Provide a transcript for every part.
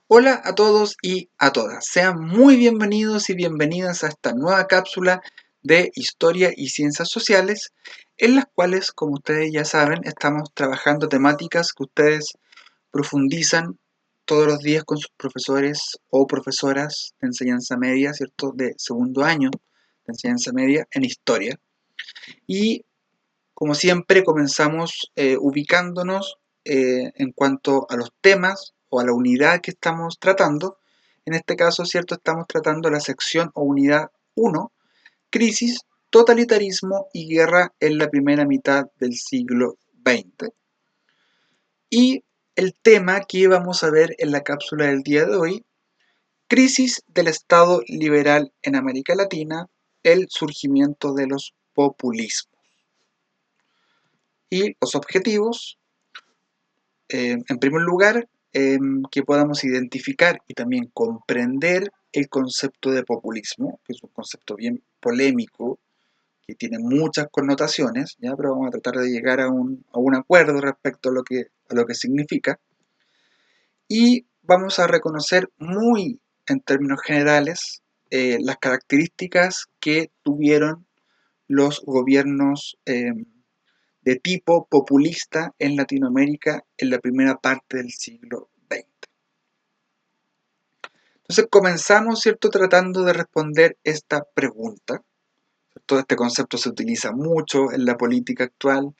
Hola a todos y a todas. Sean muy bienvenidos y bienvenidas a esta nueva cápsula de Historia y Ciencias Sociales, en las cuales, como ustedes ya saben, estamos trabajando temáticas que ustedes profundizan todos los días con sus profesores o profesoras de enseñanza media, ¿cierto? De segundo año de enseñanza media en historia. Y como siempre, comenzamos ubicándonos en cuanto a los temas o a la unidad que estamos tratando. En este caso, ¿cierto? Estamos tratando la sección o unidad 1, crisis, totalitarismo y guerra en la primera mitad del siglo XX. Y el tema que vamos a ver en la cápsula del día de hoy, crisis del Estado liberal en América Latina, el surgimiento de los populismos. Y los objetivos, en primer lugar, que podamos identificar y también comprender el concepto de populismo, que es un concepto bien polémico, que tiene muchas connotaciones, ¿ya? Pero vamos a tratar de llegar a un acuerdo respecto a lo que significa. Y vamos a reconocer muy en términos generales las características que tuvieron los gobiernos de tipo populista en Latinoamérica en la primera parte del siglo XX. Entonces comenzamos, ¿cierto?, tratando de responder esta pregunta. Todo este concepto se utiliza mucho en la política actual.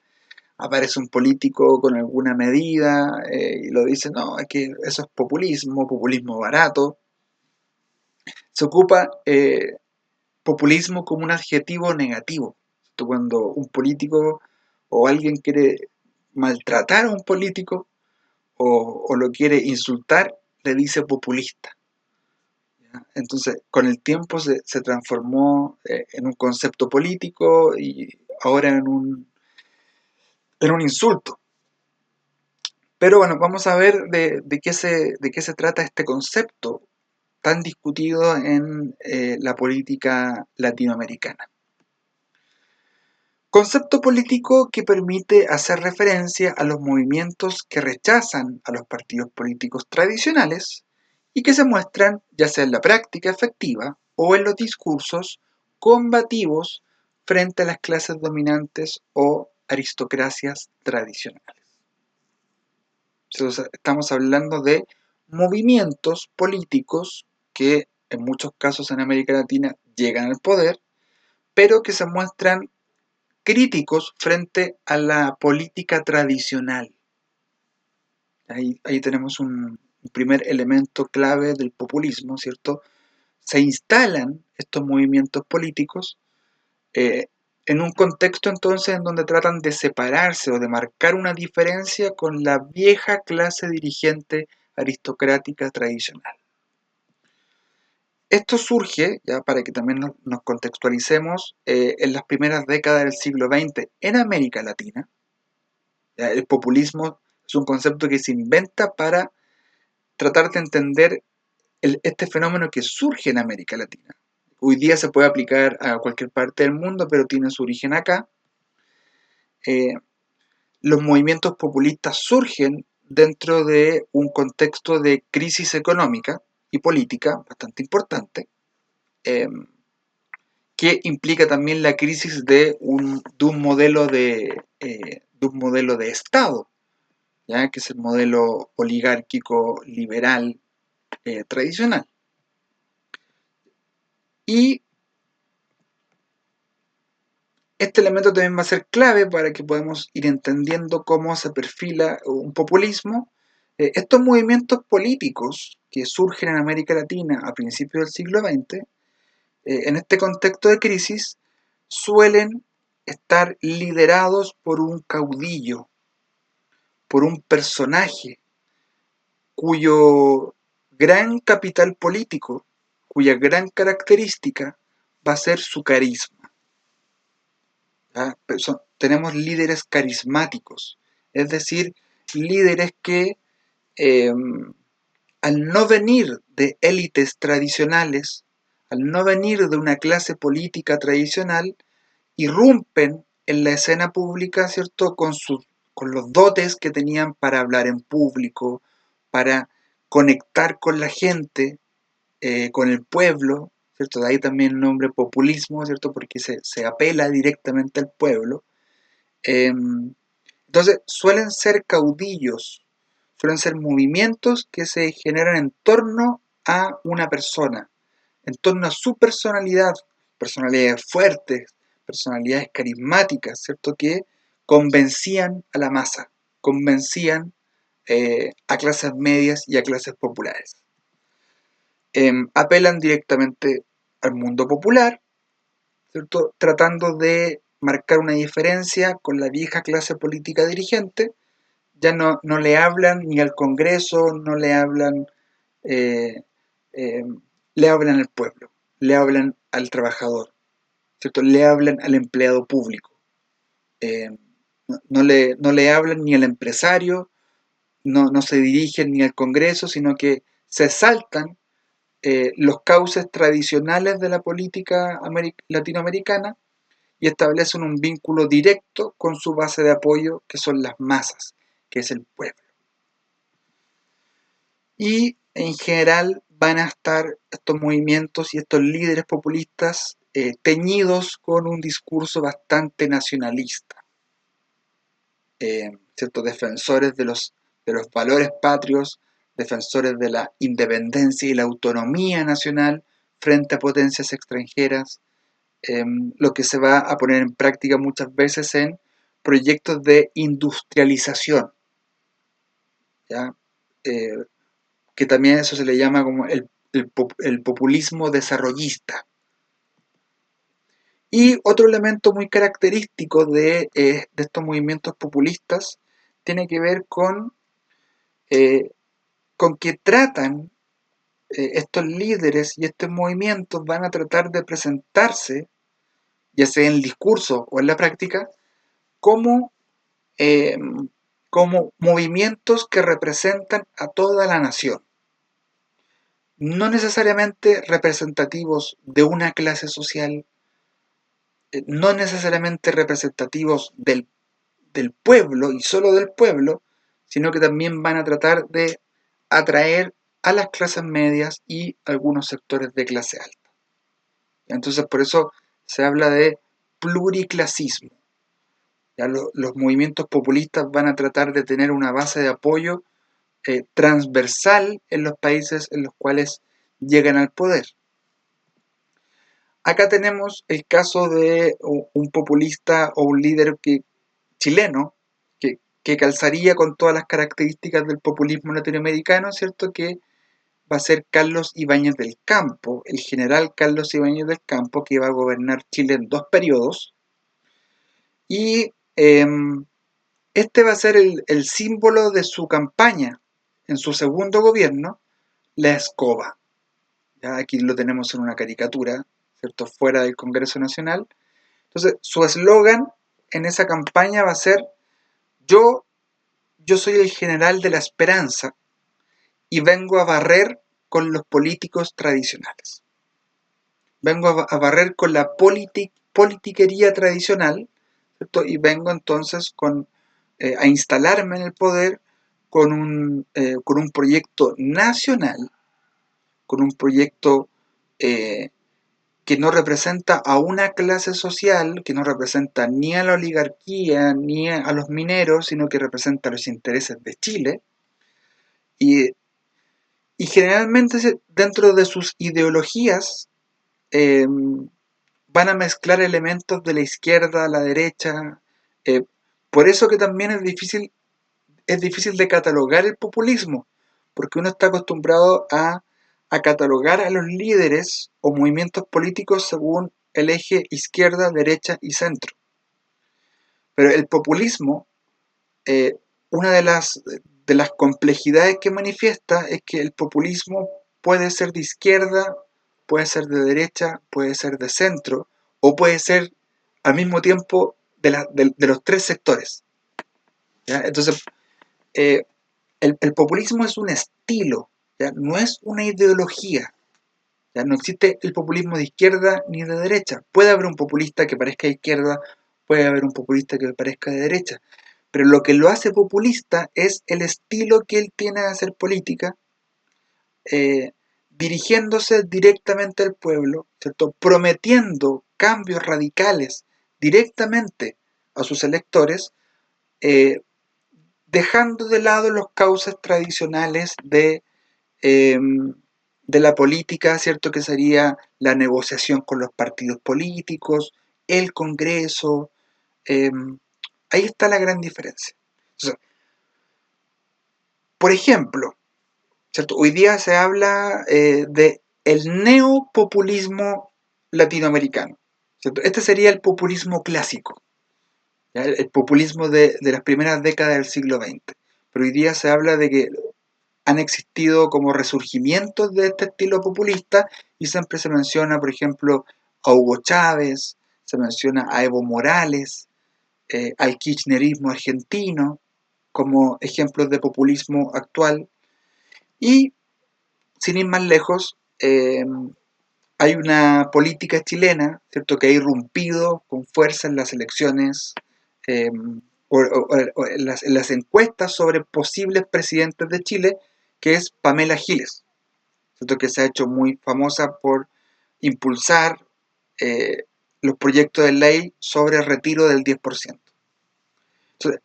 Aparece un político con alguna medida y lo dice, no, es que eso es populismo, populismo barato. Se ocupa populismo como un adjetivo negativo. Cuando un político o alguien quiere maltratar a un político, o lo quiere insultar, le dice populista. ¿Ya? Entonces, con el tiempo se transformó en un concepto político y ahora en un insulto. Pero bueno, vamos a ver de qué se trata este concepto tan discutido en la política latinoamericana. Concepto político que permite hacer referencia a los movimientos que rechazan a los partidos políticos tradicionales y que se muestran ya sea en la práctica efectiva o en los discursos combativos frente a las clases dominantes o aristocracias tradicionales. Entonces, estamos hablando de movimientos políticos que en muchos casos en América Latina llegan al poder, pero que se muestran críticos frente a la política tradicional. Ahí tenemos un primer elemento clave del populismo, ¿cierto? Se instalan estos movimientos políticos eh, en un contexto entonces en donde tratan de separarse o de marcar una diferencia con la vieja clase dirigente aristocrática tradicional. Esto surge, ya para que también nos contextualicemos, en las primeras décadas del siglo XX en América Latina. El populismo es un concepto que se inventa para tratar de entender este fenómeno que surge en América Latina. Hoy día se puede aplicar a cualquier parte del mundo, pero tiene su origen acá. Eh, los movimientos populistas surgen dentro de un contexto de crisis económica y política bastante importante, eh, que implica también la crisis de un modelo de Estado, ¿ya? Que es el modelo oligárquico liberal tradicional. Y este elemento también va a ser clave para que podamos ir entendiendo cómo se perfila un populismo. Estos movimientos políticos que surgen en América Latina a principios del siglo XX, en este contexto de crisis, suelen estar liderados por un caudillo, por un personaje cuyo gran capital político, cuya gran característica va a ser su carisma. Tenemos líderes carismáticos, es decir, líderes que eh, al no venir de élites tradicionales, al no venir de una clase política tradicional, irrumpen en la escena pública, ¿cierto? Con los dotes que tenían para hablar en público, para conectar con la gente, con el pueblo, ¿cierto? De ahí también el nombre populismo, ¿cierto? Porque se apela directamente al pueblo. Entonces, suelen ser caudillos, suelen ser movimientos que se generan en torno a una persona, en torno a su personalidad, personalidades fuertes, personalidades carismáticas, ¿cierto? Que convencían a la masa, convencían a clases medias y a clases populares. Apelan directamente al mundo popular, ¿cierto? Tratando de marcar una diferencia con la vieja clase política dirigente. Ya no le hablan ni al Congreso, no le hablan, eh, eh, le hablan al pueblo, le hablan al trabajador, ¿cierto? Le hablan al empleado público. Eh, no le hablan ni al empresario, no se dirigen ni al Congreso, sino que se saltan los cauces tradicionales de la política latinoamericana y establecen un vínculo directo con su base de apoyo, que son las masas, que es el pueblo. Y en general van a estar estos movimientos y estos líderes populistas teñidos con un discurso bastante nacionalista, ¿cierto? Defensores de los valores patrios, defensores de la independencia y la autonomía nacional frente a potencias extranjeras, lo que se va a poner en práctica muchas veces en proyectos de industrialización, ¿ya? Eh, que también eso se le llama como el populismo desarrollista. Y otro elemento muy característico de estos movimientos populistas tiene que ver eh, con que tratan, estos líderes y estos movimientos van a tratar de presentarse, ya sea en el discurso o en la práctica, como, eh, como movimientos que representan a toda la nación, no necesariamente representativos de una clase social, no necesariamente representativos del pueblo y solo del pueblo, sino que también van a tratar de atraer a las clases medias y algunos sectores de clase alta. Entonces, por eso se habla de pluriclasismo. Ya los movimientos populistas van a tratar de tener una base de apoyo transversal en los países en los cuales llegan al poder. Acá tenemos el caso de un populista o un líder chileno que calzaría con todas las características del populismo latinoamericano, ¿cierto? Que va a ser Carlos Ibáñez del Campo, el general Carlos Ibáñez del Campo, que va a gobernar Chile en 2 periodos. Y este va a ser el símbolo de su campaña en su segundo gobierno, la escoba. Ya aquí lo tenemos en una caricatura, ¿cierto? Fuera del Congreso Nacional. Entonces, su eslogan en esa campaña va a ser: yo, yo soy el general de la esperanza y vengo a barrer con los políticos tradicionales. Vengo a barrer con la politiquería tradicional, ¿cierto? Y vengo entonces a instalarme en el poder con un proyecto nacional, con un proyecto eh, que no representa a una clase social, que no representa ni a la oligarquía ni a los mineros, sino que representa los intereses de Chile. Y, y generalmente dentro de sus ideologías eh, van a mezclar elementos de la izquierda a la derecha. eh, por eso que también es difícil de catalogar el populismo, porque uno está acostumbrado a catalogar a los líderes o movimientos políticos según el eje izquierda, derecha y centro. Pero el populismo, una de las complejidades que manifiesta es que el populismo puede ser de izquierda, puede ser de derecha, puede ser de centro, o puede ser al mismo tiempo de los 3 sectores, ¿ya? Entonces, eh, el populismo es un estilo, ¿ya? No es una ideología. ¿Ya? No existe el populismo de izquierda ni de derecha. Puede haber un populista que parezca de izquierda, puede haber un populista que parezca de derecha, pero lo que lo hace populista es el estilo que él tiene de hacer política, dirigiéndose directamente al pueblo, ¿cierto? Prometiendo cambios radicales directamente a sus electores, eh, dejando de lado los cauces tradicionales eh, de la política, ¿cierto? Que sería la negociación con los partidos políticos, el Congreso. eh, Ahí está la gran diferencia. Entonces, por ejemplo, ¿cierto? Hoy día se habla de el neopopulismo latinoamericano, ¿cierto? Este sería el populismo clásico, ¿ya? El populismo de las primeras décadas del siglo XX. Pero hoy día se habla de que han existido como resurgimientos de este estilo populista y siempre se menciona, por ejemplo, a Hugo Chávez, se menciona a Evo Morales, al kirchnerismo argentino como ejemplos de populismo actual. Y sin ir más lejos, hay una política chilena, ¿cierto?, que ha irrumpido con fuerza en las elecciones eh, o en las encuestas sobre posibles presidentes de Chile, que es Pamela Giles, ¿cierto?, que se ha hecho muy famosa por impulsar eh, los proyectos de ley sobre el retiro del 10%. Entonces,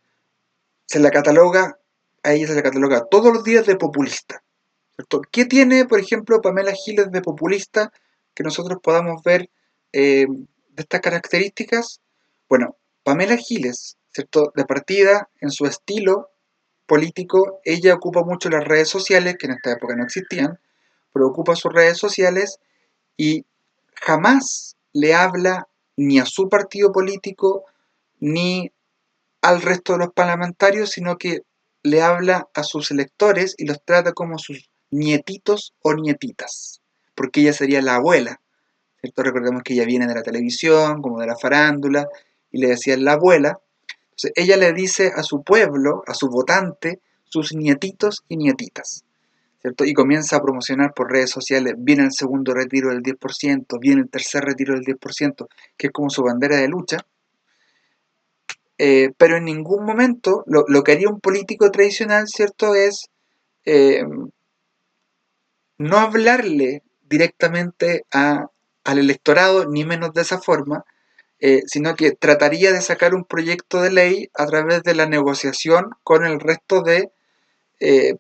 se la cataloga, a ella se la cataloga todos los días de populista, ¿cierto? ¿Qué tiene, por ejemplo, Pamela Giles de populista que nosotros podamos ver de estas características? Bueno, Pamela Giles, ¿cierto? De partida, en su estilo político, ella ocupa mucho las redes sociales, que en esta época no existían, pero ocupa sus redes sociales y jamás le habla ni a su partido político ni al resto de los parlamentarios, sino que le habla a sus electores y los trata como sus nietitos o nietitas, porque ella sería la abuela, ¿cierto? Recordemos que ella viene de la televisión, como de la farándula, y le decían la abuela. Entonces ella le dice a su pueblo, a su votante, sus nietitos y nietitas, ¿cierto? Y comienza a promocionar por redes sociales, viene el segundo retiro del 10%, viene el tercer retiro del 10%, que es como su bandera de lucha. Pero en ningún momento lo que haría un político tradicional, ¿cierto?, es eh, no hablarle directamente al electorado, ni menos de esa forma, sino que trataría de sacar un proyecto de ley a través de la negociación con el resto de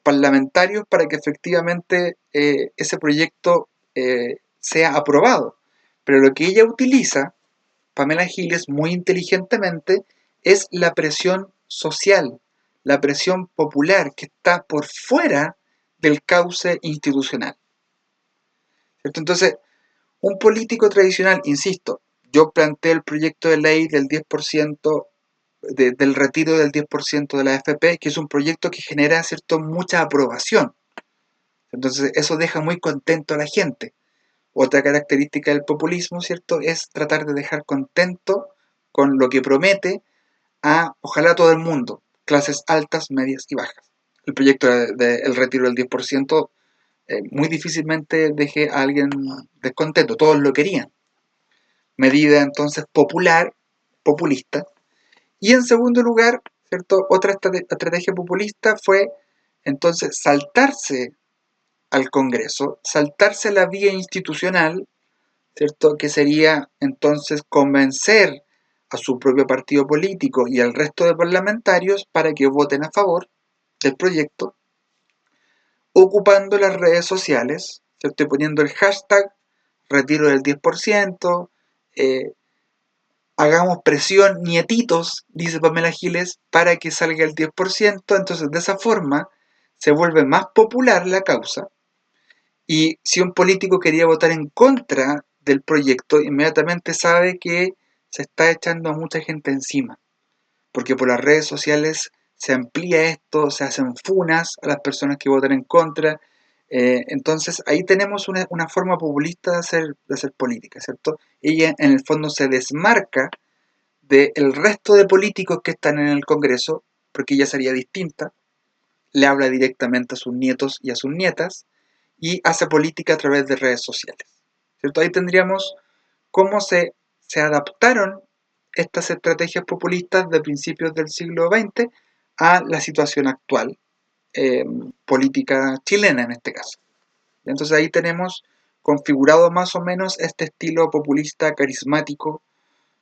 parlamentarios para que efectivamente ese proyecto sea aprobado. Pero lo que ella utiliza, Pamela Giles, muy inteligentemente, es la presión social, la presión popular que está por fuera del cauce institucional, ¿cierto? Entonces, un político tradicional, insisto, yo planteé el proyecto de ley del 10%, del retiro del 10% de la AFP, que es un proyecto que genera, ¿cierto?, mucha aprobación. Entonces, eso deja muy contento a la gente. Otra característica del populismo, ¿cierto?, es tratar de dejar contento con lo que promete a, ojalá, todo el mundo, clases altas, medias y bajas. El proyecto del retiro del 10% muy difícilmente deje a alguien descontento, todos lo querían. Medida entonces popular, populista. Y en segundo lugar, ¿cierto?, otra estrategia populista fue entonces saltarse al Congreso, saltarse la vía institucional, ¿cierto?, que sería entonces convencer a su propio partido político y al resto de parlamentarios para que voten a favor del proyecto, ocupando las redes sociales, ¿cierto?, y poniendo el hashtag retiro del 10%, hagamos presión, nietitos, dice Pamela Giles, para que salga el 10%, entonces de esa forma se vuelve más popular la causa. Y si un político quería votar en contra del proyecto, inmediatamente sabe que se está echando a mucha gente encima, porque por las redes sociales se amplía esto, se hacen funas a las personas que votan en contra. Entonces ahí tenemos una forma populista de hacer política, ¿cierto? Ella en el fondo se desmarca del resto de políticos que están en el Congreso, porque ella sería distinta, le habla directamente a sus nietos y a sus nietas, y hace política a través de redes sociales, ¿cierto? Ahí tendríamos cómo se adaptaron estas estrategias populistas de principios del siglo XX a la situación actual, política chilena en este caso. Entonces ahí tenemos configurado más o menos este estilo populista carismático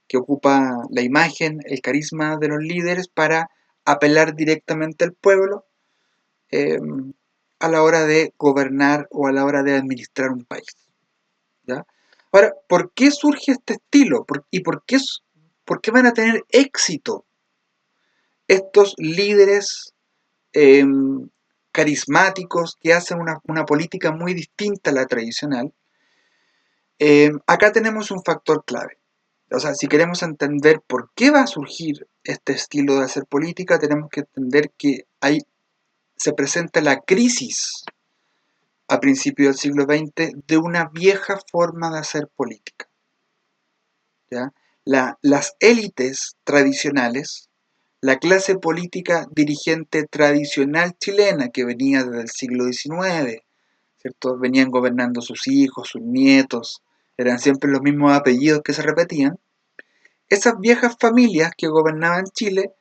que ocupa la imagen, el carisma de los líderes para apelar directamente al pueblo eh, a la hora de gobernar o a la hora de administrar un país. ¿Ya? Ahora, ¿por qué surge este estilo? ¿Y por qué van a tener éxito estos líderes eh, carismáticos que hacen una política muy distinta a la tradicional? Acá tenemos un factor clave. O sea, si queremos entender por qué va a surgir este estilo de hacer política, tenemos que entender que se presenta la crisis a principios del siglo XX de una vieja forma de hacer política. ¿Ya? Las élites tradicionales, la clase política dirigente tradicional chilena que venía desde el siglo XIX, ¿cierto? Venían gobernando sus hijos, sus nietos, eran siempre los mismos apellidos que se repetían. Esas viejas familias que gobernaban Chile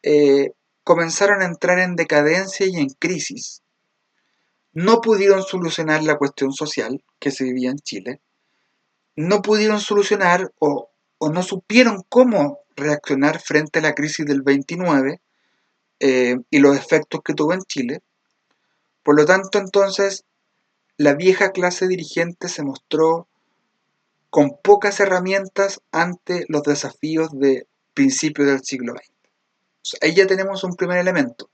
eh, comenzaron a entrar en decadencia y en crisis. No pudieron solucionar la cuestión social que se vivía en Chile, no pudieron solucionar o no supieron cómo reaccionar frente a la crisis del 29 y los efectos que tuvo en Chile. Por lo tanto, entonces, la vieja clase dirigente se mostró con pocas herramientas ante los desafíos de principios del siglo XX. O sea, ahí ya tenemos un primer elemento.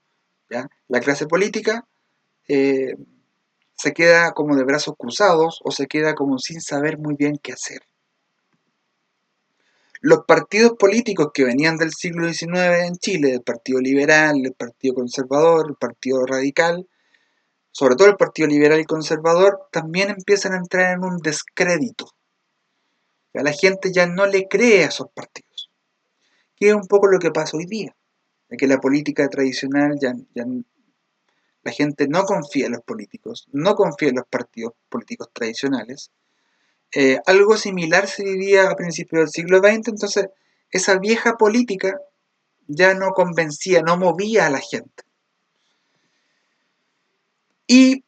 ¿Ya? La clase política eh, se queda como de brazos cruzados o se queda como sin saber muy bien qué hacer. Los partidos políticos que venían del siglo XIX en Chile, el Partido Liberal, el Partido Conservador, el Partido Radical, sobre todo el Partido Liberal y Conservador, también empiezan a entrar en un descrédito. A la gente ya no le cree a esos partidos, que es un poco lo que pasa hoy día, de que la política tradicional ya la gente no confía en los políticos, no confía en los partidos políticos tradicionales. Algo similar se vivía a principios del siglo XX, entonces esa vieja política ya no convencía, no movía a la gente. Y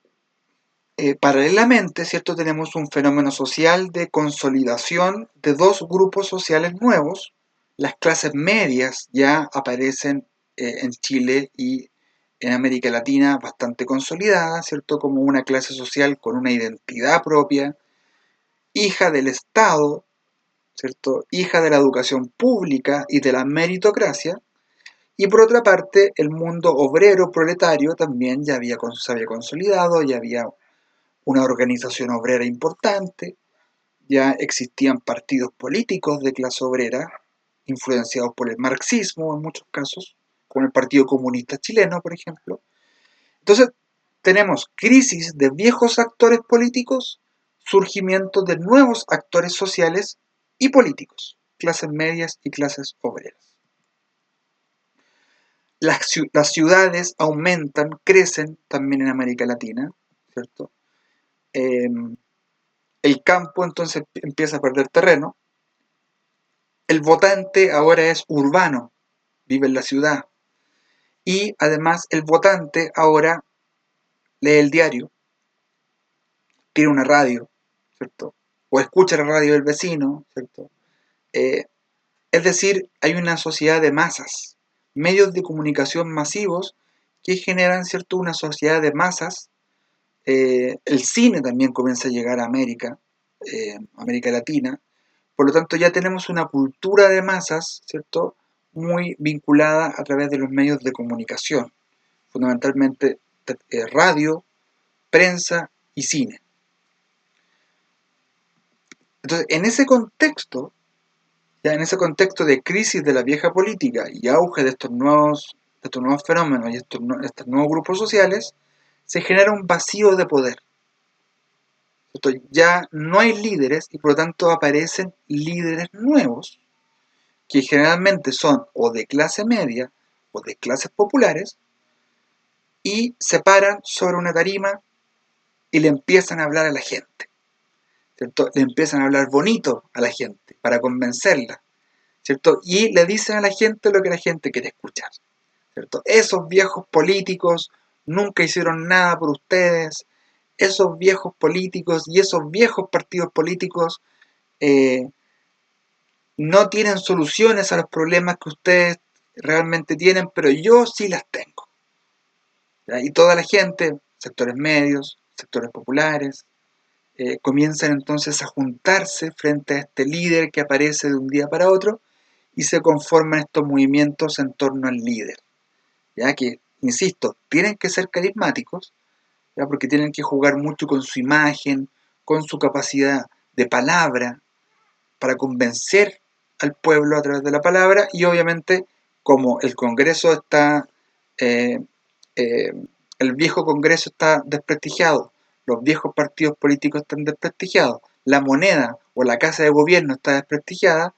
paralelamente, ¿cierto? Tenemos un fenómeno social de consolidación de dos grupos sociales nuevos. Las clases medias ya aparecen en Chile y en América Latina bastante consolidadas, ¿cierto? Como una clase social con una identidad propia, hija del Estado, ¿cierto? Hija de la educación pública y de la meritocracia. Y por otra parte, el mundo obrero proletario también se había consolidado, ya había una organización obrera importante, ya existían partidos políticos de clase obrera, influenciados por el marxismo en muchos casos, como el Partido Comunista Chileno, por ejemplo. Entonces, tenemos crisis de viejos actores políticos, surgimiento de nuevos actores sociales y políticos, clases medias y clases obreras. Las ciudades aumentan, crecen también en América Latina, ¿cierto? Eh, el campo entonces empieza a perder terreno. El votante ahora es urbano, vive en la ciudad. Y además el votante ahora lee el diario, tiene una radio, ¿cierto? O escucha la radio del vecino, ¿cierto? Eh, es decir, hay una sociedad de masas, medios de comunicación masivos que generan, ¿cierto?, una sociedad de masas. El cine también comienza a llegar a América, América Latina. Por lo tanto, ya tenemos una cultura de masas, ¿cierto?, muy vinculada a través de los medios de comunicación, fundamentalmente radio, prensa y cine. Entonces, ya en ese contexto de crisis de la vieja política y auge de estos nuevos fenómenos y estos nuevos grupos sociales, se genera un vacío de poder. Ya no hay líderes y por lo tanto aparecen líderes nuevos que generalmente son o de clase media o de clases populares y se paran sobre una tarima y le empiezan a hablar a la gente, ¿cierto? Le empiezan a hablar bonito a la gente para convencerla, ¿cierto? Y le dicen a la gente lo que la gente quiere escuchar, ¿cierto? Esos viejos políticos nunca hicieron nada por ustedes, esos viejos políticos y esos viejos partidos políticos no tienen soluciones a los problemas que ustedes realmente tienen, pero yo sí las tengo. ¿Ya? Y toda la gente, sectores medios, sectores populares, comienzan entonces a juntarse frente a este líder que aparece de un día para otro y se conforman estos movimientos en torno al líder. Ya que, insisto, tienen que ser carismáticos, ¿ya? Porque tienen que jugar mucho con su imagen, con su capacidad de palabra, para convencer al pueblo a través de la palabra, y obviamente como el Congreso está, eh, eh, el viejo Congreso está desprestigiado, los viejos partidos políticos están desprestigiados, la moneda o la casa de gobierno está desprestigiada,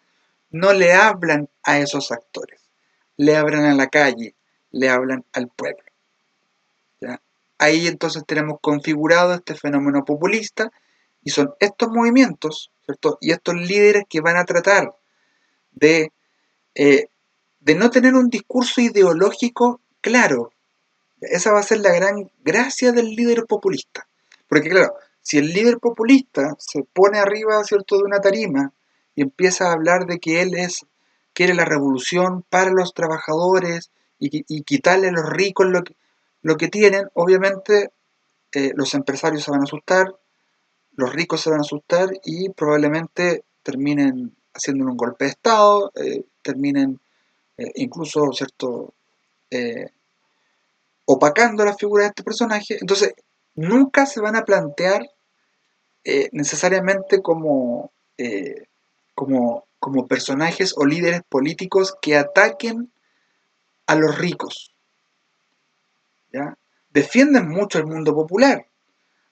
no le hablan a esos actores, le hablan a la calle, le hablan al pueblo. ¿Ya? Ahí entonces tenemos configurado este fenómeno populista y son estos movimientos, ¿cierto? Y estos líderes que van a tratar de, eh, de no tener un discurso ideológico claro. Esa va a ser la gran gracia del líder populista. Porque claro, si el líder populista se pone arriba, ¿cierto?, de una tarima y empieza a hablar de que quiere la revolución para los trabajadores y quitarle a los ricos lo que tienen, obviamente los empresarios se van a asustar, los ricos se van a asustar y probablemente terminen haciendo un golpe de Estado, terminen incluso, ¿cierto?, eh, opacando la figura de este personaje. Entonces, nunca se van a plantear necesariamente como personajes o líderes políticos que ataquen a los ricos, ¿ya? Defienden mucho el mundo popular,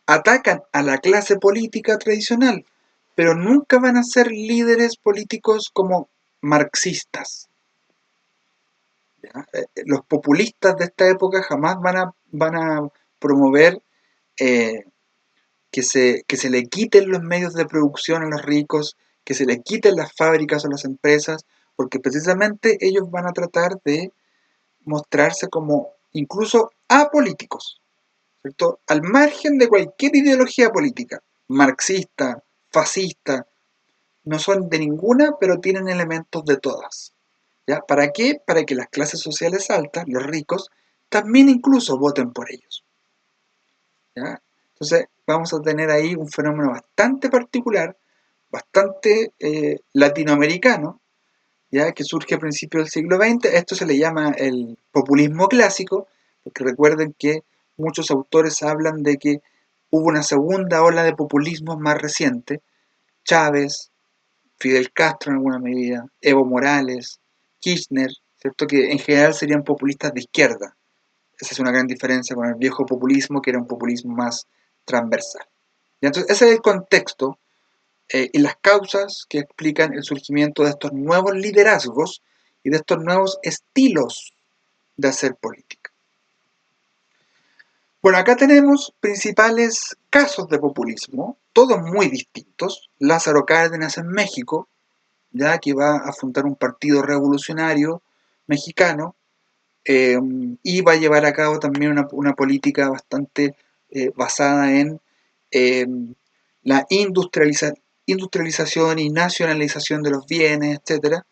atacan a la clase política tradicional, pero nunca van a ser líderes políticos como marxistas. ¿Ya? Los populistas de esta época jamás van a promover eh, que se le quiten los medios de producción a los ricos, que se le quiten las fábricas o las empresas, porque precisamente ellos van a tratar de mostrarse como incluso apolíticos, ¿cierto? Al margen de cualquier ideología política, marxista, fascista, no son de ninguna, pero tienen elementos de todas. ¿Ya? ¿Para qué? Para que las clases sociales altas, los ricos, también incluso voten por ellos. ¿Ya? Entonces vamos a tener ahí un fenómeno bastante particular, bastante latinoamericano, ¿ya? Que surge a principios del siglo XX. Esto se le llama el populismo clásico, porque recuerden que muchos autores hablan de que hubo una segunda ola de populismo más reciente, Chávez, Fidel Castro en alguna medida, Evo Morales, Kirchner, ¿cierto? Que en general serían populistas de izquierda. Esa es una gran diferencia con el viejo populismo, que era un populismo más transversal. Y entonces, ese es el contexto y las causas que explican el surgimiento de estos nuevos liderazgos y de estos nuevos estilos de hacer política. Bueno, acá tenemos principales casos de populismo, todos muy distintos. Lázaro Cárdenas en México, ya que va a fundar un partido revolucionario mexicano, y va a llevar a cabo también una política bastante basada en eh, la industrialización y nacionalización de los bienes, etc.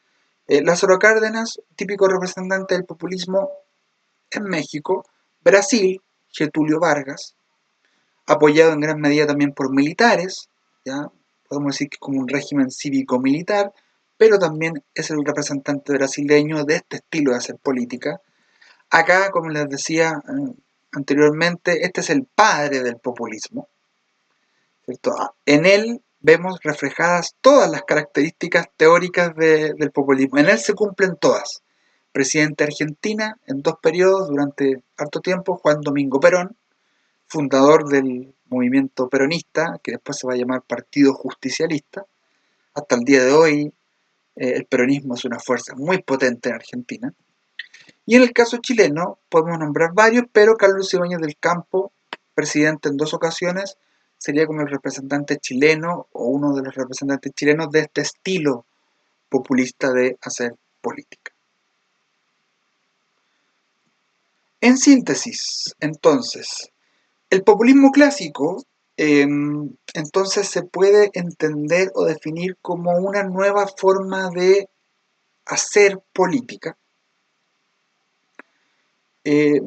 Lázaro Cárdenas, típico representante del populismo en México. Brasil, Getúlio Vargas, apoyado en gran medida también por militares, ¿ya? Podemos decir que es como un régimen cívico-militar, pero también es el representante brasileño de este estilo de hacer política. Acá, como les decía anteriormente, este es el padre del populismo, ¿cierto? En él vemos reflejadas todas las características teóricas del populismo. En él se cumplen todas. Presidente de Argentina en 2 periodos durante harto tiempo, Juan Domingo Perón, fundador del movimiento peronista, que después se va a llamar Partido Justicialista. Hasta el día de hoy, el peronismo es una fuerza muy potente en Argentina. Y en el caso chileno, podemos nombrar varios, pero Carlos Ibáñez del Campo, presidente en 2 ocasiones, sería como el representante chileno o uno de los representantes chilenos de este estilo populista de hacer política. En síntesis, entonces, El populismo clásico, entonces, se puede entender o definir como una nueva forma de hacer política, eh,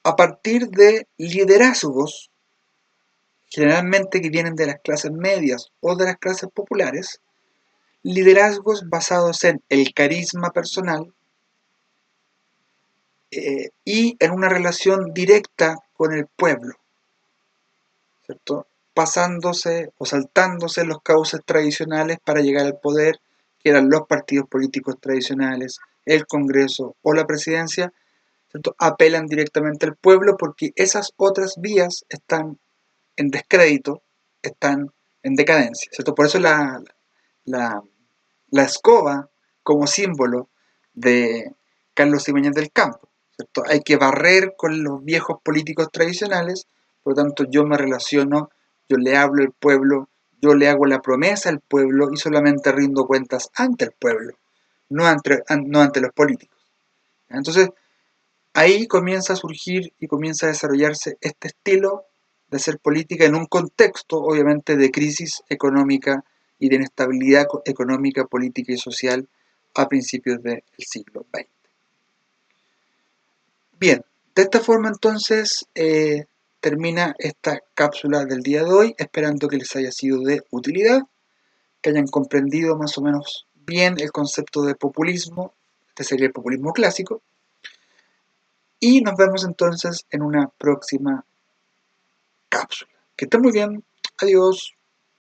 a partir de liderazgos, generalmente que vienen de las clases medias o de las clases populares, liderazgos basados en el carisma personal, y en una relación directa con el pueblo, ¿cierto? Pasándose o saltándose los cauces tradicionales para llegar al poder, que eran los partidos políticos tradicionales, el Congreso o la presidencia, ¿cierto? Apelan directamente al pueblo porque esas otras vías están en descrédito, están en decadencia, ¿cierto? Por eso la, la escoba como símbolo de Carlos Ibáñez del Campo, ¿cierto? Hay que barrer con los viejos políticos tradicionales, por lo tanto yo me relaciono, yo le hablo al pueblo, yo le hago la promesa al pueblo y solamente rindo cuentas ante el pueblo, no ante los políticos. Entonces, ahí comienza a surgir y comienza a desarrollarse este estilo de hacer política en un contexto, obviamente, de crisis económica y de inestabilidad económica, política y social a principios del siglo XX. Bien, de esta forma entonces termina esta cápsula del día de hoy, esperando que les haya sido de utilidad, que hayan comprendido más o menos bien el concepto de populismo, este sería el populismo clásico, y nos vemos entonces en una próxima cápsula. Que estén muy bien. Adiós.